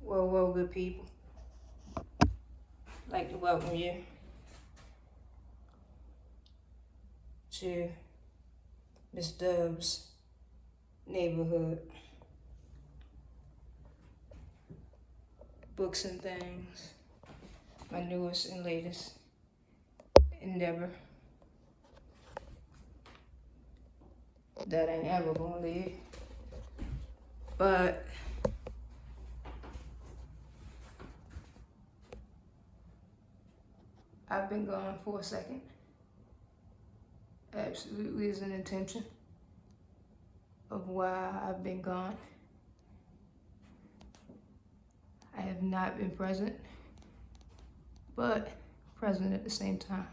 Well, good people. I'd like to welcome you to Miss Dub's neighborhood. Books and things. My newest and latest endeavor that ain't ever gonna leave. But I've been gone for a second. Absolutely is an intention of why I've been gone. I have not been present, but present at the same time.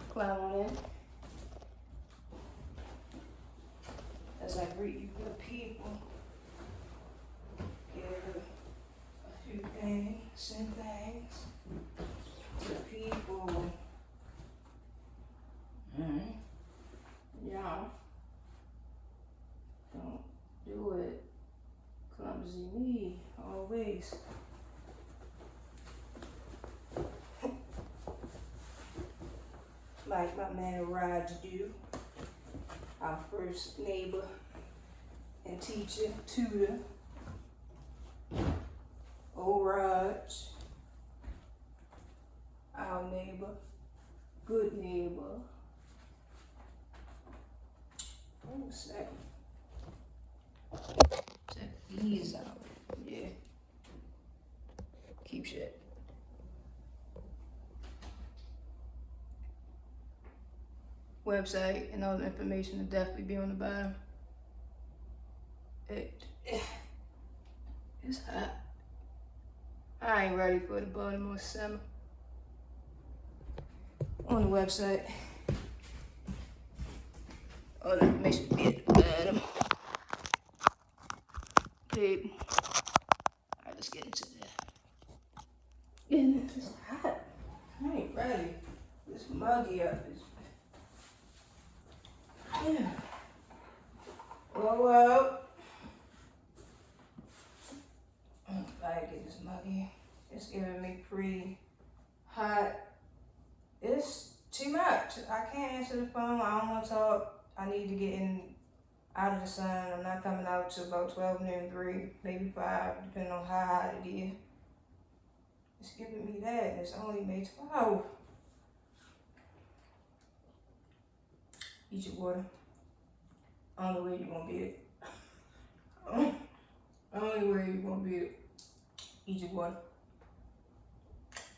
Climb on in as I greet you good people. Give a few things and things to people. Y'all don't do it clumsy me always. Like my man Raj do, our first neighbor and teacher, tutor, old Raj, our neighbor, good neighbor. Oh, snap. Check these out. Yeah. Keep shit. Website and all the information will definitely be on the bottom. It's hot. I ain't ready for the Baltimore summer. On the website, all the information will be at the bottom. Babe, alright, let's get into that. And it's hot. I ain't ready. This muggy up is. Yeah. Whoa. I'm glad to get this muggy. It's giving me pretty hot. It's too much. I can't answer the phone. I don't want to talk. I need to get in out of the sun. I'm not coming out till about 12 noon, 3, maybe 5, depending on how hot it is. It's giving me that. It's only May 12. Eat your water. Only way you won't beat it. Only way you won't beat it. Eat your water.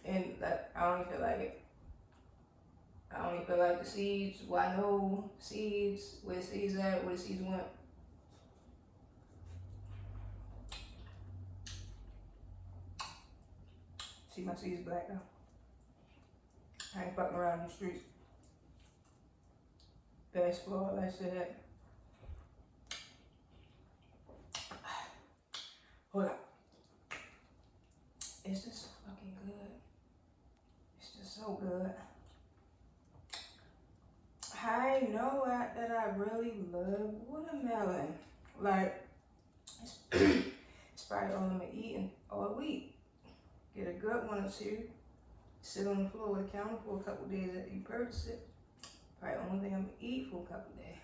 And that, I don't even feel like it. I don't even feel like the seeds. Why no seeds? Where the seeds at? Where the seeds went? See, my seeds black now. I ain't fucking around in the streets. Basketball, like I said. Hold up. It's just so fucking good. It's just so good. I know that I really love watermelon. Like, it's probably all I'm eating all week. Get a good one or two. Sit on the floor with the counter for a couple days after you purchase it. Probably the only thing I'm gonna eat for a couple days.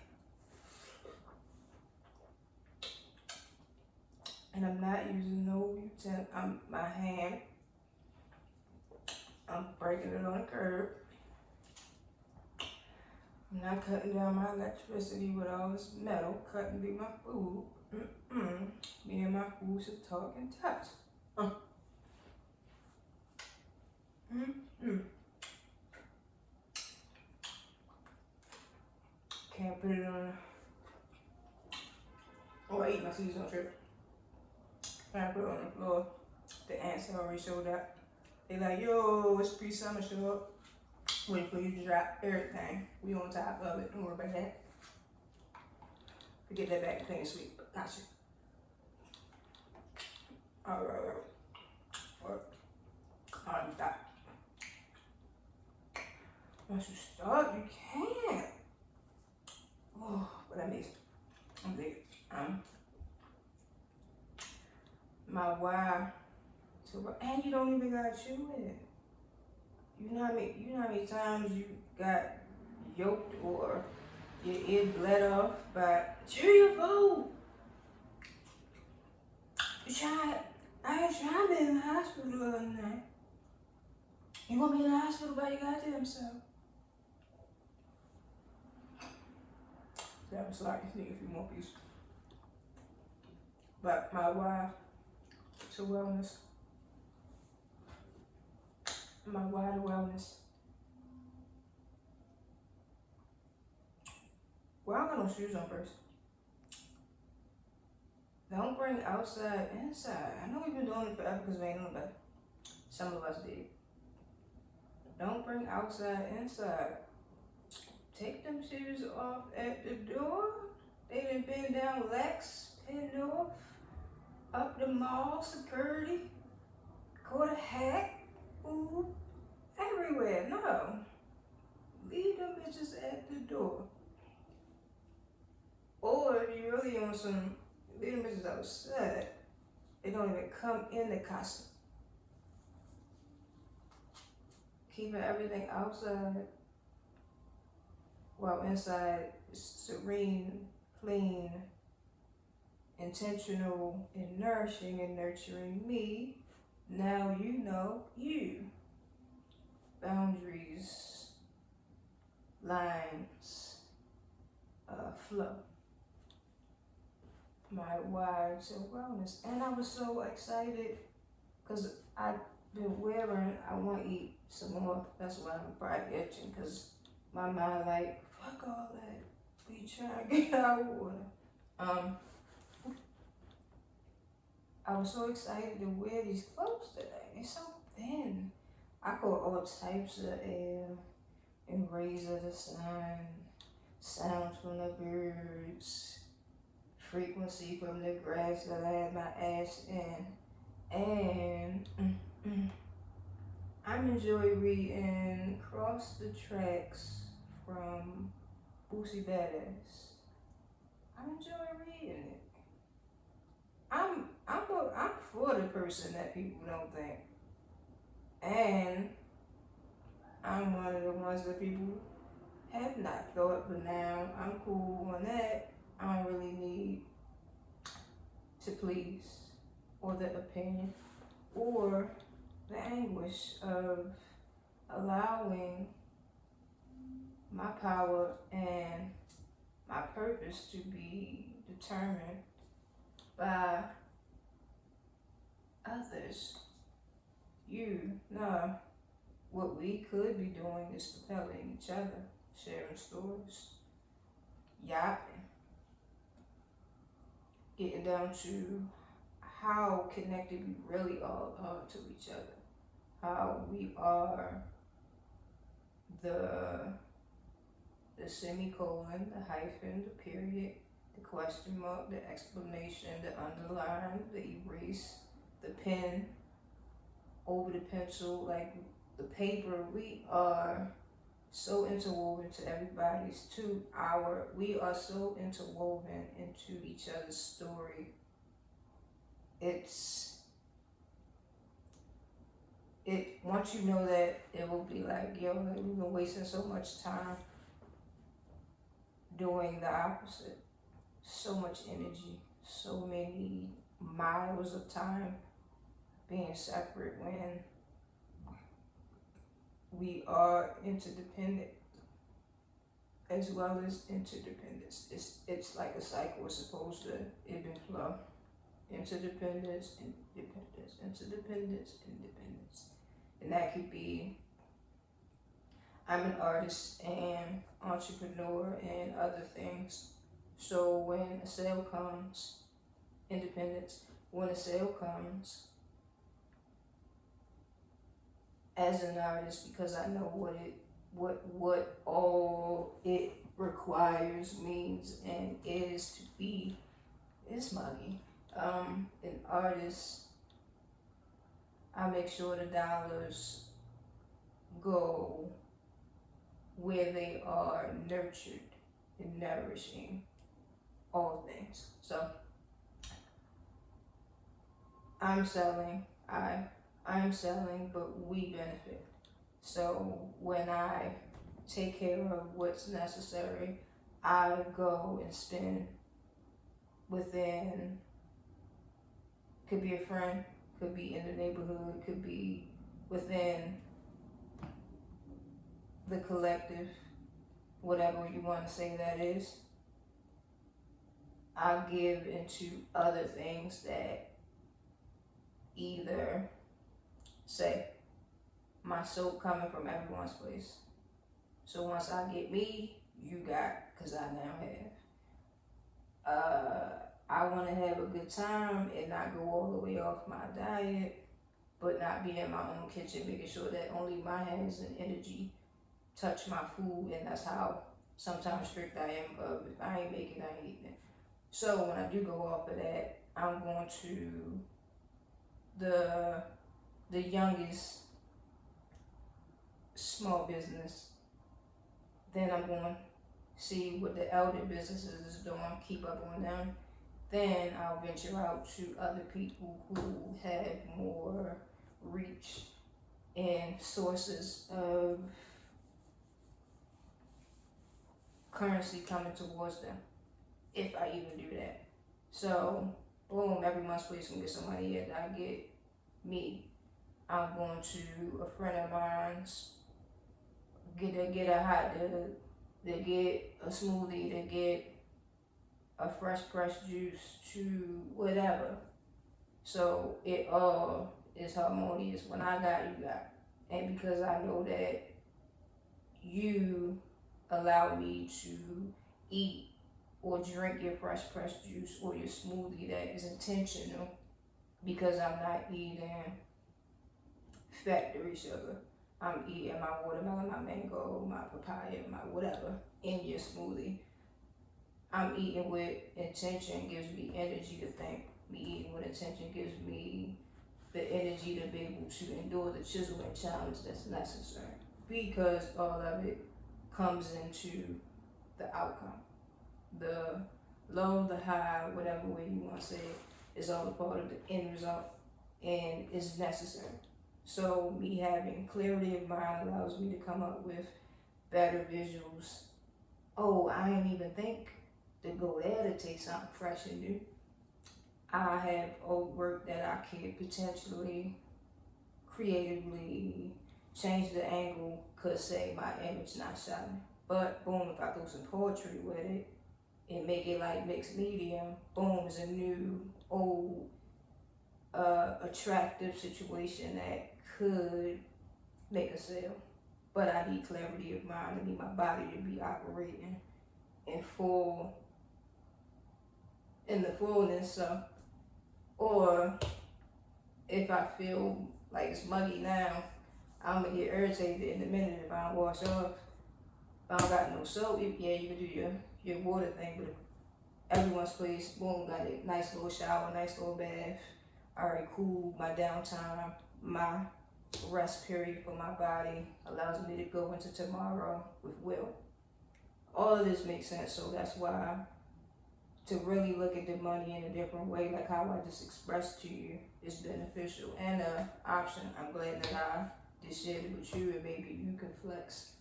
And I'm not using no utensil. My hand. I'm breaking it on the curb. I'm not cutting down my electricity with all this metal cutting through my food. Me and my food should talk and touch. Can't put it on. Oh, I eat my seasonal trip. Can't put it on the floor. The ants have already showed up. They like, yo, it's pre-summer, show up. Wait for you to drop everything. We on top of it. Don't worry about that. Forget that back clean and sweet, but gotcha. Alright. Stop. Once you start, you can't. Oh, but I'm big. My why. And you don't even gotta chew it. You know how many times you got yoked or your ear bled off by chew your food. I ain't trying to be in the hospital the other night. You gonna be in the hospital by your goddamn self. So I'm sorry, just need a few more pieces. But my why to wellness. My why to wellness. Well, I'm gonna shoes on first. Don't bring outside inside. I know we've been doing it forever because we ain't know better. Some of us did. Don't bring outside inside. Take them shoes off at the door. They done been down Lex, heading north, up the mall, security, caught a hack, ooh, everywhere. No. Leave them bitches at the door. Or if you really on some, leave them bitches outside. They don't even come in the costume. Keeping everything outside while inside is serene, clean, intentional, and nourishing and nurturing me. Now you know you. Boundaries, lines, flow. My why to wellness. And I was so excited because I've been wearing, I want to eat some more. That's why I'm probably itching, because my mind like, fuck all that. We try to get our water. I was so excited to wear these clothes today. They're so thin. I caught all types of air and rays of the sun, sounds from the birds, frequency from the grass that I had my ass in. And I'm enjoying reading Cross the Tracks from Boosie Badass. I'm enjoying reading it. I'm for the person that people don't think. And I'm one of the ones that people have not thought, but now I'm cool on that. I don't really need to please, or the opinion, or the anguish of allowing my power and my purpose to be determined by others. What we could be doing is propelling each other, sharing stories, yapping, getting down to how connected we really all are to each other, how we are the semicolon, the hyphen, the period, the question mark, the exclamation, the underline, the erase, the pen over the pencil, like the paper. We are so interwoven to everybody's, we are so interwoven into each other's story. Once you know that, it will be like, yo, we've been wasting so much time doing the opposite. So much energy, so many miles of time being separate when we are interdependent as well as interdependence. It's like a cycle. It's supposed to ebb and flow. Interdependence, independence, interdependence, independence. And that could be, I'm an artist and entrepreneur and other things. So when a sale comes, independence, when a sale comes, as an artist, because I know what all it requires, means, and is to be, is muggy. An artist I make sure the dollars go where they are nurtured and nourishing all things. So I'm selling, I'm selling, but we benefit. So when I take care of what's necessary, I go and spend within, could be a friend, could be in the neighborhood, could be within the collective, whatever you want to say that is. I give into other things that either, say, my soap coming from everyone's place. So once I get me, you got, because I now have. I want to have a good time and not go all the way off my diet, but not be in my own kitchen, making sure that only my hands and energy touch my food, and that's how sometimes strict I am of if I ain't making, I ain't eating it. So when I do go off of that, I'm going to the youngest small business. Then I'm going to see what the elder businesses is doing, keep up on them. Then I'll venture out to other people who have more reach and sources of currency coming towards them, if I even do that. So, boom, every month's place can get some money and I get me. I'm going to a friend of mine's, get a hot dog, they get a smoothie, they get a fresh pressed juice, to whatever. So it all is harmonious. When I got, you got. And because I know that you allow me to eat or drink your fresh pressed juice or your smoothie that is intentional, because I'm not eating factory sugar. I'm eating my watermelon, my mango, my papaya, my whatever in your smoothie. I'm eating with intention, gives me energy to think. Me eating with intention gives me the energy to be able to endure the chisel and challenge that's necessary, because all of it comes into the outcome. The low, the high, whatever way you want to say it, is all a part of the end result and is necessary. So me having clarity of mind allows me to come up with better visuals. Oh, I didn't even think to go there to take something fresh and new. I have old work that I could potentially creatively change the angle, could say my image not shining. But boom, if I throw some poetry with it and make it like mixed medium, boom, is a new, old, attractive situation that could make a sale. But I need clarity of mind. I need my body to be operating in the fullness. So, or if I feel like it's muggy now, I'm gonna get irritated in a minute if I don't wash off. If I don't got no soap, yeah, you can do your water thing, but everyone's place, boom, got a nice little shower, nice little bath. Alright, cool, my downtime, my rest period for my body allows me to go into tomorrow with will. All of this makes sense, so that's why to really look at the money in a different way, like how I just expressed to you, is beneficial and an option. I'm glad that I just shared it with you, and maybe you can flex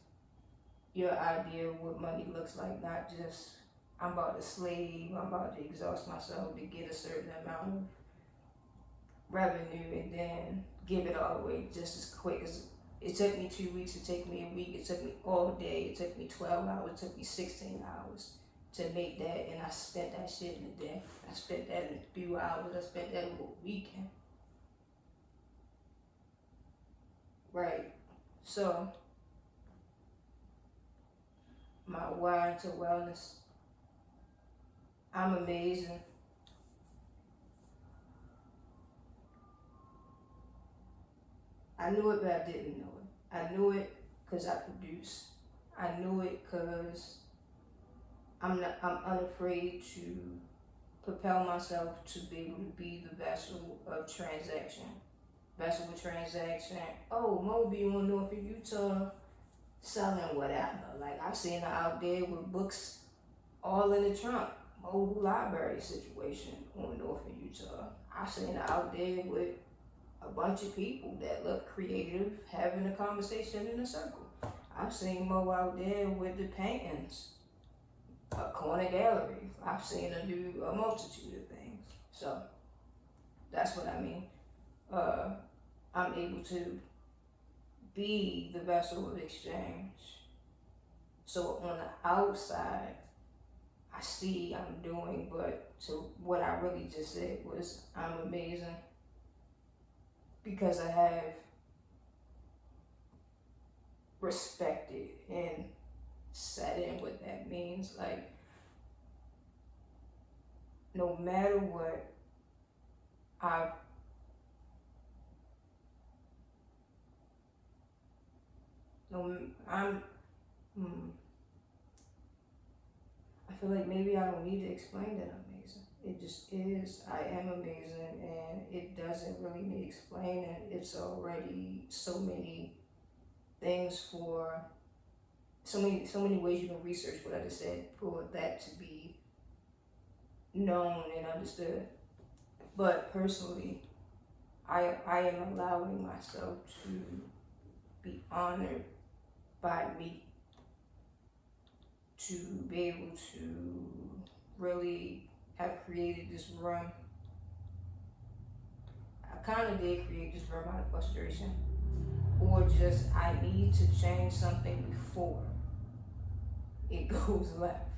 your idea of what money looks like, not just I'm about to slave, I'm about to exhaust myself to get a certain amount of revenue and then give it all away just as quick as it took me 2 weeks, it took me a week, it took me all day, it took me 12 hours, it took me 16 hours to make that, and I spent that shit in a day. I spent that in a few hours, I spent that in a weekend. Right. So my wire to wellness, I'm amazing. I knew it, but I didn't know it. I knew it because I produce. I knew it because I'm unafraid to propel myself to be able to be the vessel of transaction. vessel transaction. Oh, Moby on North of Utah selling whatever. Like I've seen her out there with books all in the trunk. Mobile library situation on North of Utah. I've seen her out there with a bunch of people that look creative having a conversation in a circle. I've seen Mo out there with the paintings, a corner gallery. I've seen her do a multitude of things. So that's what I mean. I'm able to be the vessel of exchange. So on the outside, I see I'm doing, but so what I really just said was I'm amazing because I have respected and sat in what that means. Like, no matter what, I feel like maybe I don't need to explain that I'm amazing. It just is. I am amazing, and it doesn't really need explaining. It's already so many things for so many ways you can research what I just said for that to be known and understood. But personally, I am allowing myself to be honored by me, to be able to really have created this room. I kind of did create this room out of frustration, or just I need to change something before it goes left.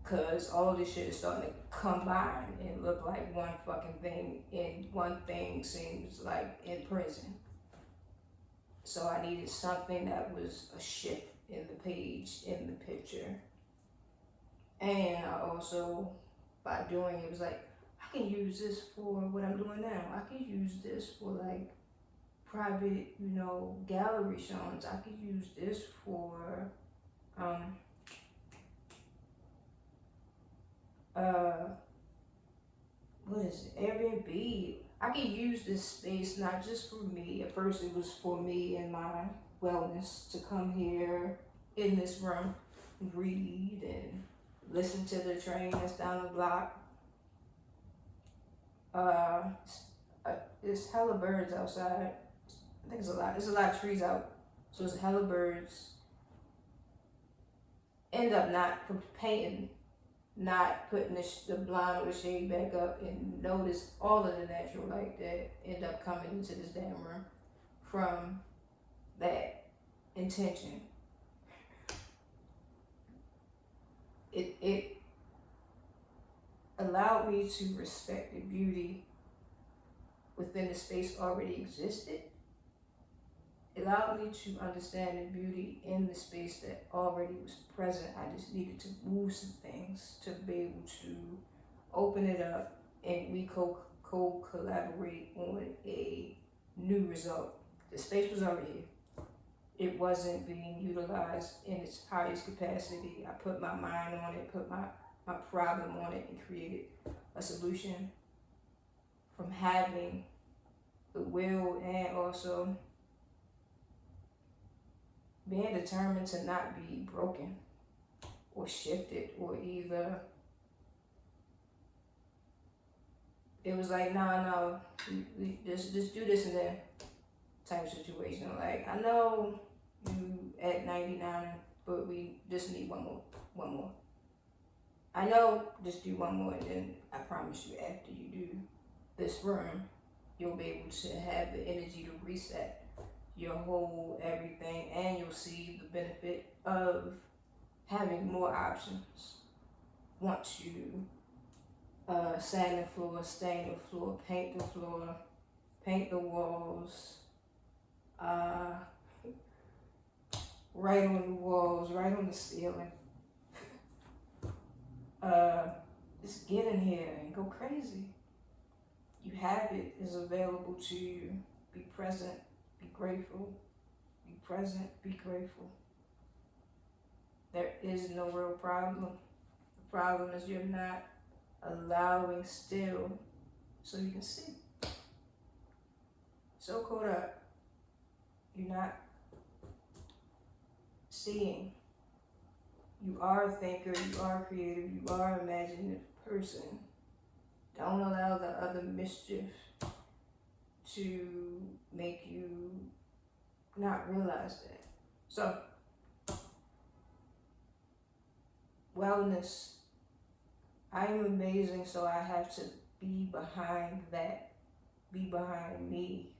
Cause all this shit is starting to combine and look like one fucking thing, and one thing seems like in prison. So I needed something that was a shift in the page, in the picture. And I also, by doing it, was like, I can use this for what I'm doing now. I can use this for like private, gallery showings. I could use this for, what is it, Airbnb. I can use this space not just for me. At first it was for me and my wellness to come here in this room, read and listen to the train that's down the block. There's hella birds outside. I think there's a lot of trees out. So it's hella birds. End up not painting, not putting the blind or the shade back up, and notice all of the natural light that end up coming into this damn room from that intention. It allowed me to respect the beauty within the space already existed. It allowed me to understand the beauty in the space that already was present. I just needed to move some things to be able to open it up, and we co-collaborate on a new result. The space was already here. It wasn't being utilized in its highest capacity. I put my mind on it, put my problem on it, and created a solution from having the will and also being determined to not be broken or shifted, or either it was like, no, we just do this and then type of situation. Like, I know you at 99, but we just need one more. I know, just do one more, and then I promise you, after you do this room, you'll be able to have the energy to reset your whole everything, and you'll see the benefit of having more options once you sand the floor, stain the floor, paint the floor, paint the walls, right on the walls, right on the ceiling. Just get in here and go crazy. You have it, is available to you. Be present, be grateful. Be present, be grateful. There is no real problem. The problem is you're not allowing still so you can see. so caught up, you're not seeing. You are a thinker, you are creative, you are an imaginative person. Don't allow the other mischief to make you not realize that. So, wellness. I am amazing, so I have to be behind that. Be behind me.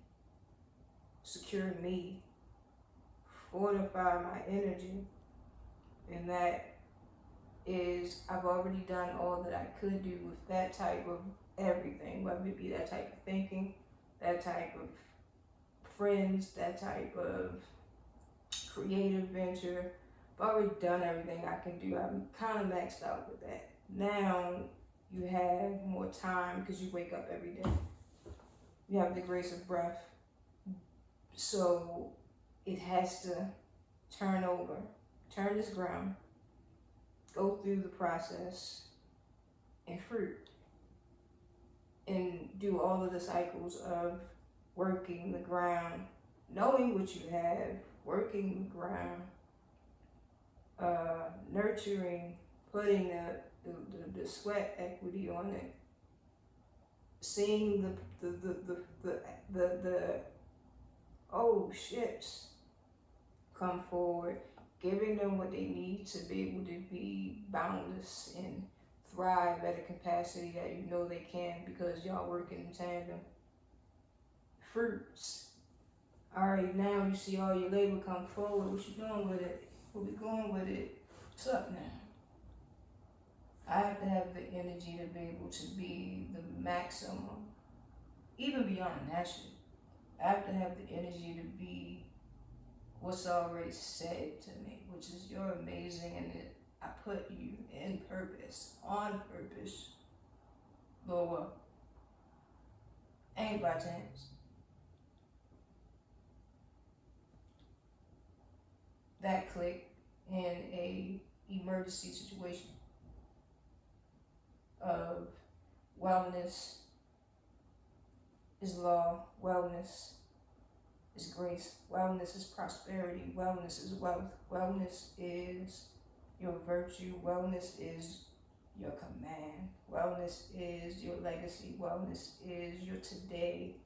Secure me. Fortify my energy. And that is, I've already done all that I could do with that type of everything, whether it be that type of thinking, that type of friends, that type of creative venture. I've already done everything I can do. I'm kind of maxed out with that. Now you have more time because you wake up every day. You have the grace of breath. So it has to turn over, turn this ground, go through the process and fruit. And do all of the cycles of working the ground, knowing what you have, working the ground, nurturing, putting the sweat equity on it, seeing the oh shits come forward, giving them what they need to be able to be boundless and thrive at a capacity that you know they can because y'all working in tandem. Fruits. All right, now you see all your labor come forward. What you doing with it? Where we going with it? What's up now? I have to have the energy to be able to be the maximum, even beyond that shit. I have to have the energy to be what's already said to me, which is you're amazing and I put you in purpose, on purpose. Lord, what? Ain't by chance. That click in a emergency situation of wellness is law, wellness is grace, wellness is prosperity, wellness is wealth, wellness is your virtue, wellness is your command, wellness is your legacy, wellness is your today,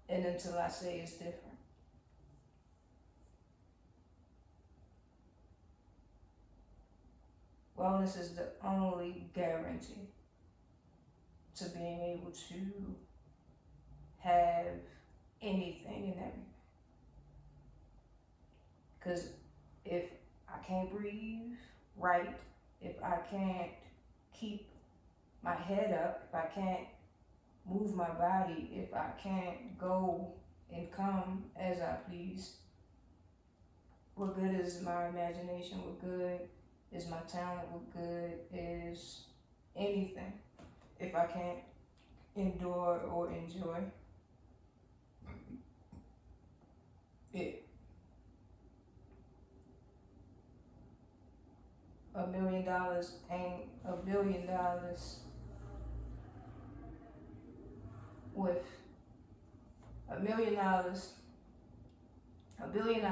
and until I say it's different. Wellness is the only guarantee to being able to have anything and everything. Because if I can't breathe right, if I can't keep my head up, if I can't move my body, if I can't go and come as I please, what good is my imagination? What good is my talent? What good is anything if I can't endure or enjoy it? $1 million ain't $1 billion with $1 million, $1 billion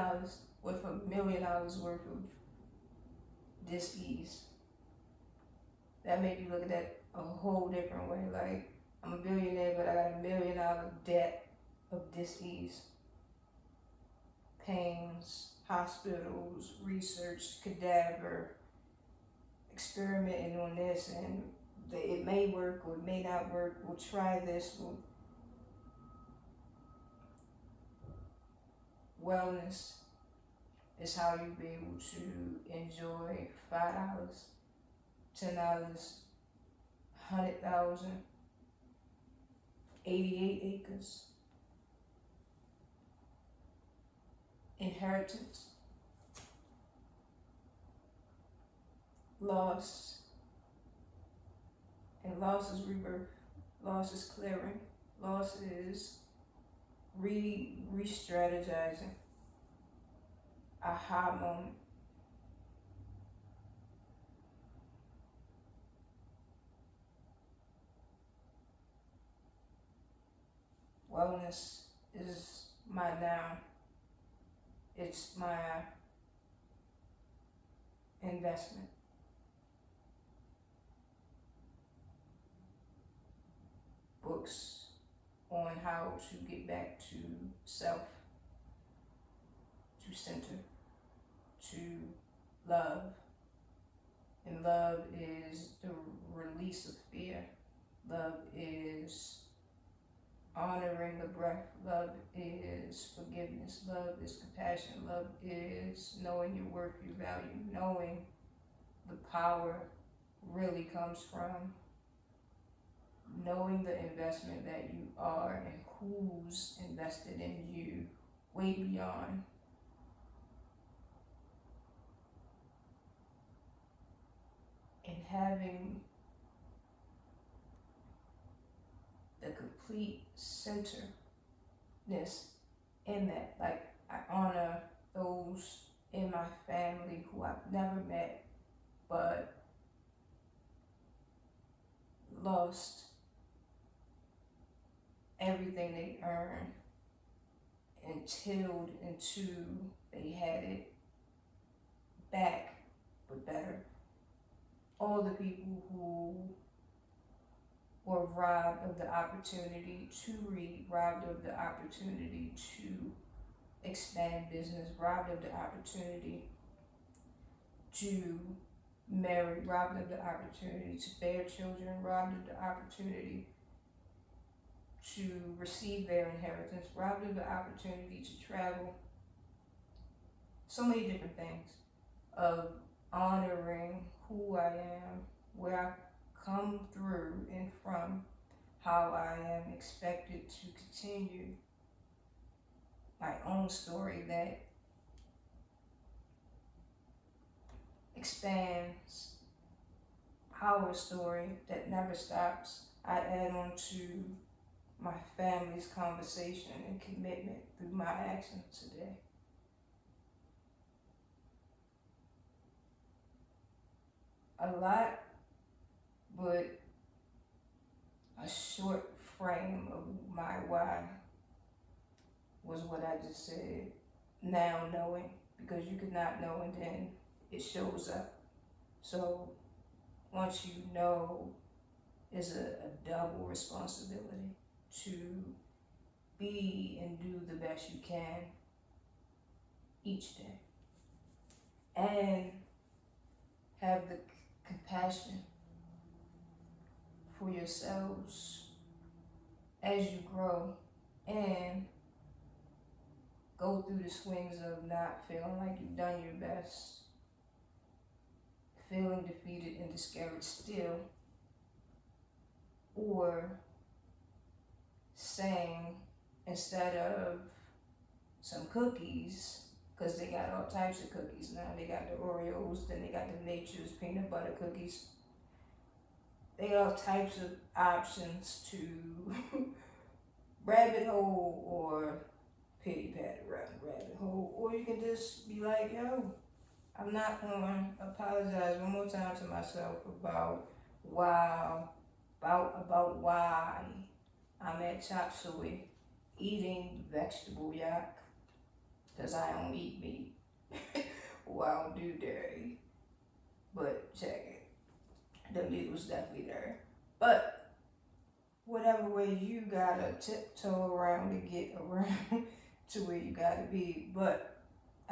with $1 million worth of dis-ease. That made you look at that a whole different way. Like, I'm a billionaire, but I got $1 million debt of dis-ease. Pains, hospitals, research, cadaver, experimenting on this, and it may work or it may not work. We'll try this. Wellness is how you be able to enjoy $5, $10, 100,000, 88 acres, inheritance, loss, and loss is rebirth, loss is clearing, loss is re-strategizing, aha moment. wellness is my now. It's my investment. Books on how to get back to self, to center, to love. And love is the release of fear. Love is honoring the breath. Love is forgiveness. Love is compassion. Love is knowing your worth, your value, knowing the power really comes from knowing the investment that you are and who's invested in you way beyond and having the complete centeredness in that. Like, I honor those in my family who I've never met but lost everything they earned and tilled into they had it back but better. All the people who were robbed of the opportunity to read, robbed of the opportunity to expand business, robbed of the opportunity to marry, robbed of the opportunity to bear children, robbed of the opportunity to receive their inheritance, robbed of the opportunity to travel. So many different things of honoring who I am, where I come through and from, how I am expected to continue my own story that expands our story that never stops. I add on to my family's conversation and commitment through my actions today. A lot, but a short frame of my why was what I just said. Now knowing, because you could not know and then it shows up. So once you know, it's a double responsibility to be and do the best you can each day. And have the compassion for yourselves as you grow and go through the swings of not feeling like you've done your best, feeling defeated and discouraged still, or saying instead of some cookies, because they got all types of cookies now. They got the Oreos, then they got the Nature's peanut butter cookies. They got all types of options to rabbit hole or pity pat around the rabbit hole. Or you can just be like, yo, I'm not going to apologize one more time to myself about why I'm at Chop Suey eating vegetable yak, because I don't eat meat. Well, I don't do dairy. But check it. The meat was definitely there. But whatever way you gotta tiptoe around to get around to where you gotta be. But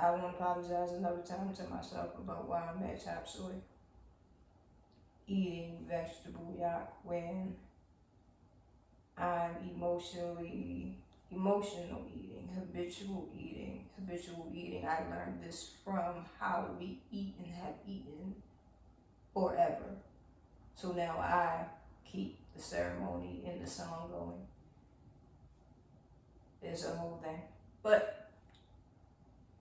I won't apologize another time to myself about why I'm at Chop Suey eating vegetable yak when I'm emotional eating, habitual eating. I learned this from how we eat and have eaten forever. So now I keep the ceremony and the song going. It's a whole thing. But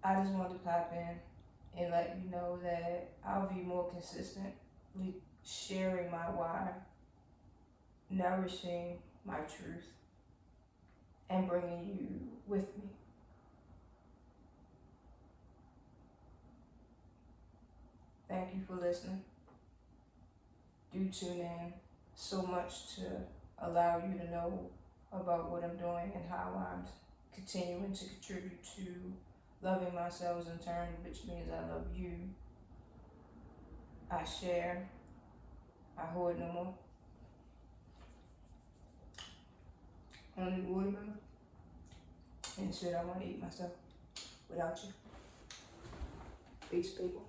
I just wanted to pop in and let you know that I'll be more consistently sharing my why, nourishing my truth, and bringing you with me. Thank you for listening. Do tune in so much to allow you to know about what I'm doing and how I'm continuing to contribute to loving myself in turn, which means I love you. I share. I hoard no more. I don't need watermelon. And shit, I want to eat myself without you. Peace, people.